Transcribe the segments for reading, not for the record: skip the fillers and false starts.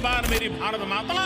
बार मेरी भारत माता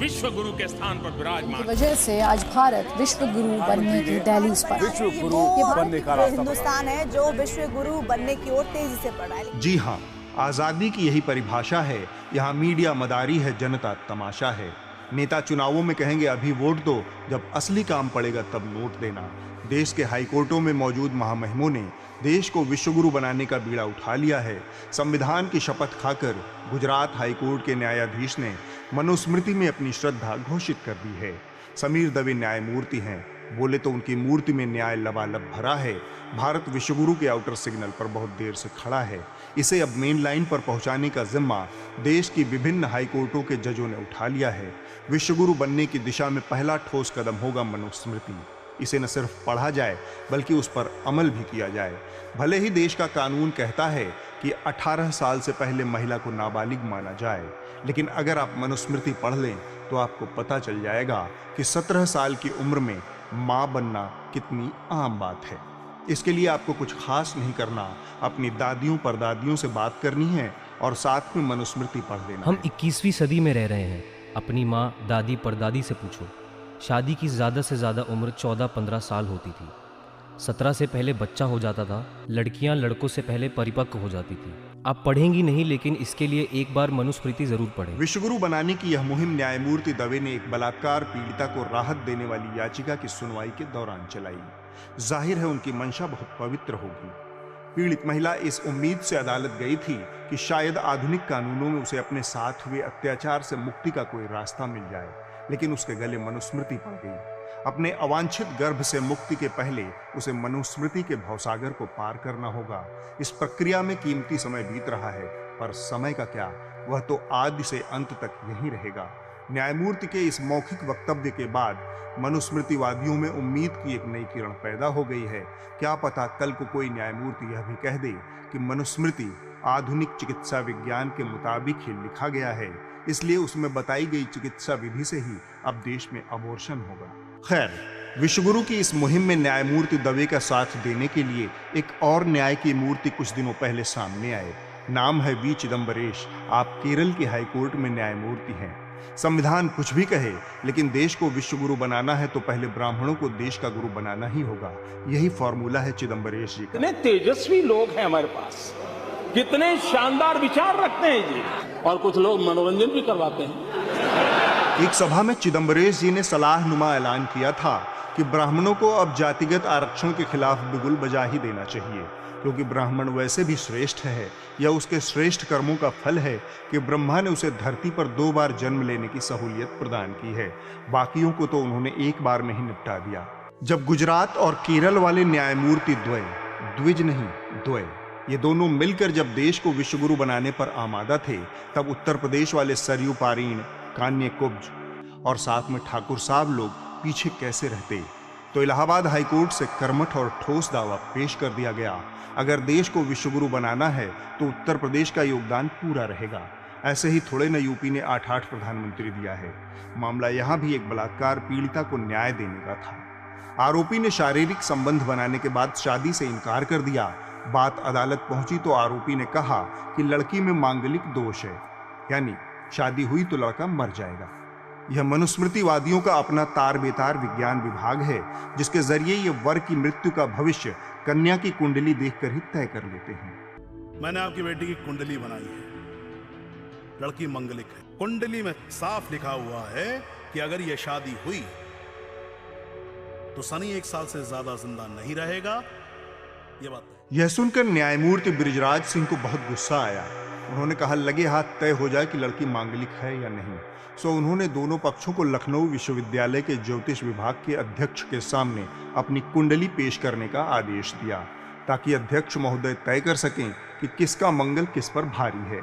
विश्व गुरु के स्थान पर विराजमान की वजह से आज भारत विश्व गुरु बनने की दहलीज पर विश्व गुरु बनने का रास्ता हिंदुस्तान है जो विश्व गुरु बनने की ओर तेजी से बढ़ रहा है। जी हाँ, आजादी की यही परिभाषा है। यहाँ मीडिया मदारी है, जनता तमाशा है। नेता चुनावों में कहेंगे अभी वोट दो, जब असली काम पड़ेगा तब नोट देना। देश के हाईकोर्टों में मौजूद महामहिमों ने देश को विश्वगुरु बनाने का बीड़ा उठा लिया है। संविधान की शपथ खाकर गुजरात हाईकोर्ट के न्यायाधीश ने मनुस्मृति में अपनी श्रद्धा घोषित कर दी है। समीर दवे न्यायमूर्ति हैं, बोले तो उनकी मूर्ति में न्याय लबालब भरा है। भारत विश्वगुरु के आउटर सिग्नल पर बहुत देर से खड़ा है। इसे अब मेन लाइन पर पहुंचाने का जिम्मा देश की विभिन्न हाईकोर्टों के जजों ने उठा लिया है। विश्वगुरु बनने की दिशा में पहला ठोस कदम होगा मनुस्मृति। इसे न सिर्फ पढ़ा जाए बल्कि उस पर अमल भी किया जाए। भले ही देश का कानून कहता है कि 18 साल से पहले महिला को नाबालिग माना जाए, लेकिन अगर आप मनुस्मृति पढ़ लें तो आपको पता चल जाएगा कि 17 साल की उम्र में माँ बनना कितनी आम बात है। इसके लिए आपको कुछ खास नहीं करना, अपनी दादियों परदादियों से बात करनी है और साथ में मनुस्मृति पढ़ लेना। हम 21वीं सदी में रह रहे हैं। अपनी माँ दादी परदादी से पूछो, शादी की ज़्यादा से ज़्यादा उम्र 14-15 साल होती थी। 17 से पहले बच्चा हो जाता था। लड़कियां लड़कों से पहले परिपक्व हो जाती थी। आप पढ़ेंगी नहीं, लेकिन इसके लिए एक बार मनुस्मृति जरूर पढ़ें। विश्वगुरु बनाने की यह मुहिम न्यायमूर्ति दवे ने एक बलात्कार पीड़िता को राहत देने वाली याचिका की सुनवाई के दौरान चलाई। जाहिर है उनकी मंशा बहुत पवित्र होगी। पीड़ित महिला इस उम्मीद से अदालत गई थी कि शायद आधुनिक कानूनों में उसे अपने साथ हुए अत्याचार से मुक्ति का कोई रास्ता मिल जाए, लेकिन उसके गले मनुस्मृति पड़ गई। अपने अवांछित गर्भ से मुक्ति के पहले उसे मनुस्मृति के भवसागर को पार करना होगा। इस प्रक्रिया में कीमती समय बीत रहा है, पर समय का क्या, वह तो आदि से अंत तक यहीं रहेगा। न्यायमूर्ति के इस मौखिक वक्तव्य के बाद मनुस्मृतिवादियों में उम्मीद की एक नई किरण पैदा हो गई है। क्या पता कल को कोई न्यायमूर्ति यह भी कह दे कि मनुस्मृति आधुनिक चिकित्सा विज्ञान के मुताबिक ही लिखा गया है, इसलिए उसमें बताई गई चिकित्सा विधि से ही अब देश में अबॉर्शन होगा। खैर, विश्वगुरु की इस मुहिम में न्यायमूर्ति दवे का साथ देने के लिए एक और न्याय की मूर्ति कुछ दिनों पहले सामने आए। नाम है वी चिदम्बरेश। आप केरल के हाईकोर्ट में न्यायमूर्ति हैं। संविधान कुछ भी कहे, लेकिन देश को विश्वगुरु बनाना है तो पहले ब्राह्मणों को देश का गुरु बनाना ही होगा। यही फॉर्मूला है चिदम्बरेश जी का। कितने तेजस्वी लोग हैं हमारे पास, कितने शानदार विचार रखते हैं जी, और कुछ लोग मनोरंजन भी करवाते हैं। एक सभा में चिदम्बरेश जी ने सलाहनुमा ऐलान किया था कि ब्राह्मणों को अब जातिगत आरक्षण के खिलाफ बिगुल बजा ही देना चाहिए, क्योंकि ब्राह्मण वैसे भी श्रेष्ठ है। यह उसके श्रेष्ठ कर्मों का फल है कि ब्रह्मा ने उसे धरती पर 2 बार जन्म लेने की सहूलियत प्रदान की है। बाकियों को तो उन्होंने एक बार में ही निपटा दिया। जब गुजरात और केरल वाले न्यायमूर्ति द्विज नहीं द्वय, ये दोनों मिलकर जब देश को विश्वगुरु बनाने पर आमादा थे, तब उत्तर प्रदेश वाले सरयू पारीण, कान्य कुब्ज और साथ में ठाकुर साहब लोग पीछे कैसे रहते। तो इलाहाबाद हाईकोर्ट से कर्मठ और ठोस दावा पेश कर दिया गया। अगर देश को विश्वगुरु बनाना है तो उत्तर प्रदेश का योगदान पूरा रहेगा। ऐसे ही थोड़े न यूपी ने 8 प्रधानमंत्री दिया है। मामला यहाँ भी एक बलात्कार पीड़िता को न्याय देने का था। आरोपी ने शारीरिक संबंध बनाने के बाद शादी से इनकार कर दिया। बात अदालत पहुंची तो आरोपी ने कहा कि लड़की में मांगलिक दोष है, यानी शादी हुई तो लड़का मर जाएगा। यह मनुस्मृतिवादियों का अपना तार बेतार विज्ञान विभाग है, जिसके जरिए ये वर की मृत्यु का भविष्य कन्या की कुंडली देखकर ही तय कर लेते हैं। मैंने आपकी बेटी की कुंडली बनाई है, लड़की मंगलिक है। कुंडली में साफ लिखा हुआ है कि अगर यह शादी हुई तो सनी 1 साल से ज्यादा जिंदा नहीं रहेगा। यह बात यह सुनकर न्यायमूर्ति बृजराज सिंह को बहुत गुस्सा आया। उन्होंने कहा लगे हाथ तय हो जाए कि लड़की मांगलिक है या नहीं। सो उन्होंने दोनों पक्षों को लखनऊ विश्वविद्यालय के ज्योतिष विभाग के अध्यक्ष के सामने अपनी कुंडली पेश करने का आदेश दिया, ताकि अध्यक्ष महोदय तय कर सकें कि किसका मंगल किस पर भारी है।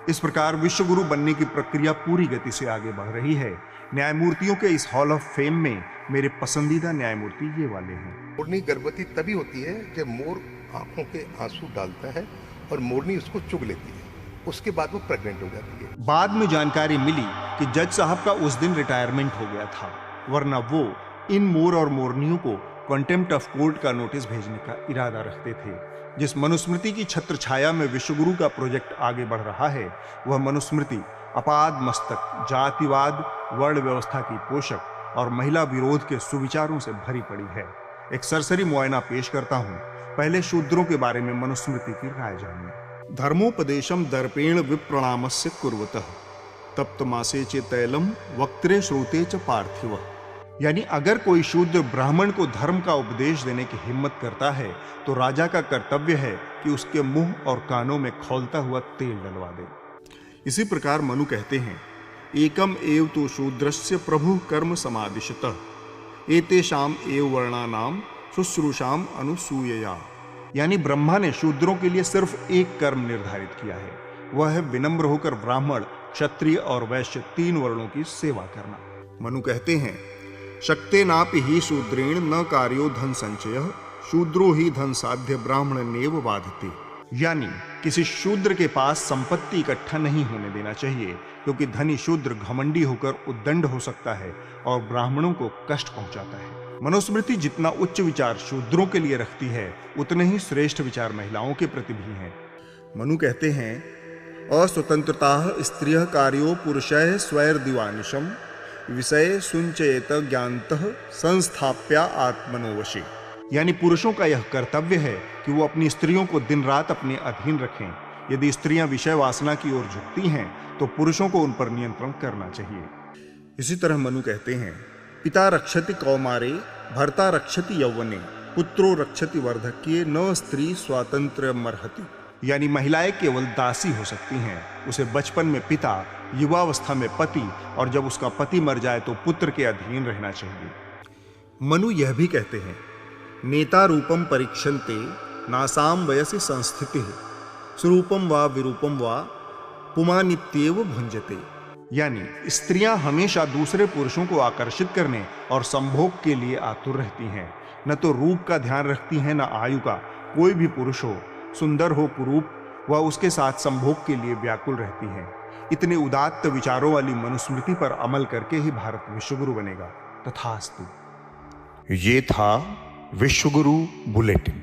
इस प्रकार विश्वगुरु बनने की प्रक्रिया पूरी गति से आगे बढ़ रही है। न्यायमूर्तियों के इस हॉल ऑफ फेम में मेरे पसंदीदा न्यायमूर्ति ये वाले हैं। मोरनी गर्भवती तभी होती है जब मोर आंखों के आंसू डालता है और मोरनी उसको चुग लेती है, उसके बाद वो प्रेग्नेंट हो जाती है। बाद में जानकारी मिली कि जज साहब का उस दिन रिटायरमेंट हो गया था, वरना वो इन मोर और मोरनियों को कंटेम्प्ट ऑफ कोर्ट का नोटिस भेजने का इरादा रखते थे। जिस मनुस्मृति की छत्र छाया में विश्वगुरु का प्रोजेक्ट आगे बढ़ रहा है, वह मनुस्मृति अपाद मस्तक जातिवाद, वर्ण व्यवस्था की पोषक और महिला विरोध के सुविचारों से भरी पड़ी है। एक सरसरी मुआयना पेश करता हूं। पहले शूद्रों के बारे में मनुस्मृति की राय जानिए। धर्मोपदेशम दर्पेण विप्रणामस्य कुर्वतः तप्तमासे चे तैलम वक्त्रे श्रोते च पार्थिव। यानी अगर कोई शूद्र ब्राह्मण को धर्म का उपदेश देने की हिम्मत करता है तो राजा का कर्तव्य है कि उसके मुंह और कानों में खौलता हुआ तेल डलवा दे। इसी प्रकार मनु कहते हैं, एकम एव तो शूद्रस्य प्रभु कर्म समादिशतः एतेषाम एव वर्णानाम शुश्रूषाम अनुसूयया। यानी ब्रह्मा ने शूद्रों के लिए सिर्फ एक कर्म निर्धारित किया है, वह है विनम्र होकर ब्राह्मण, क्षत्रिय और वैश्य 3 वर्णों की सेवा करना। मनु कहते हैं, शक्ते नापि ही शूद्रेण न कार्यो धन संचय शूद्रो ही धन साध्य ब्राह्मण नेव बाधते। यानी किसी शूद्र के पास संपत्ति इकट्ठा नहीं होने देना चाहिए, क्योंकि धनी शूद्र घमंडी होकर उद्दंड हो सकता है और ब्राह्मणों को कष्ट पहुंचाता है। मनुस्मृति जितना उच्च विचार शूद्रों के लिए रखती है, उतने ही श्रेष्ठ विचार महिलाओं के प्रति भी हैं। मनु कहते हैं, अस्वतंत्रता स्त्रियः कार्यो पुरुषैः स्वैर्दिवानिशम विषय सुंचयत ज्ञानतः संस्थाप्या आत्मनोवशे। यानी पुरुषों का यह कर्तव्य है कि वो अपनी स्त्रियों को दिन रात अपने अधीन रखें। यदि स्त्रियां विषय वासना की ओर झुकती हैं तो पुरुषों को उन पर नियंत्रण करना चाहिए। इसी तरह मनु कहते हैं, पिता रक्षति कौमारे भर्ता रक्षति यौवने पुत्रो रक्षति वर्धक्ये न स्त्री स्वातंत्र्यमर्हति। यानी महिलाएं केवल दासी हो सकती हैं, उसे बचपन में पिता, युवावस्था में पति और जब उसका पति मर जाए तो पुत्र के अधीन रहना चाहिए। मनु यह भी कहते हैं, नेता रूपम परीक्षन्ते नासाम वयसि संस्थितिः स्वरूपम वा विरूपम वा पुमानित्येव भुंजते। यानी स्त्रियां हमेशा दूसरे पुरुषों को आकर्षित करने और संभोग के लिए आतुर रहती हैं, न तो रूप का ध्यान रखती हैं न आयु का। कोई भी पुरुष हो, सुंदर हो कुरूप, वह उसके साथ संभोग के लिए व्याकुल रहती हैं। इतने उदात्त विचारों वाली मनुस्मृति पर अमल करके ही भारत विश्वगुरु बनेगा। तथास्तु। ये था विश्वगुरु बुलेटिन।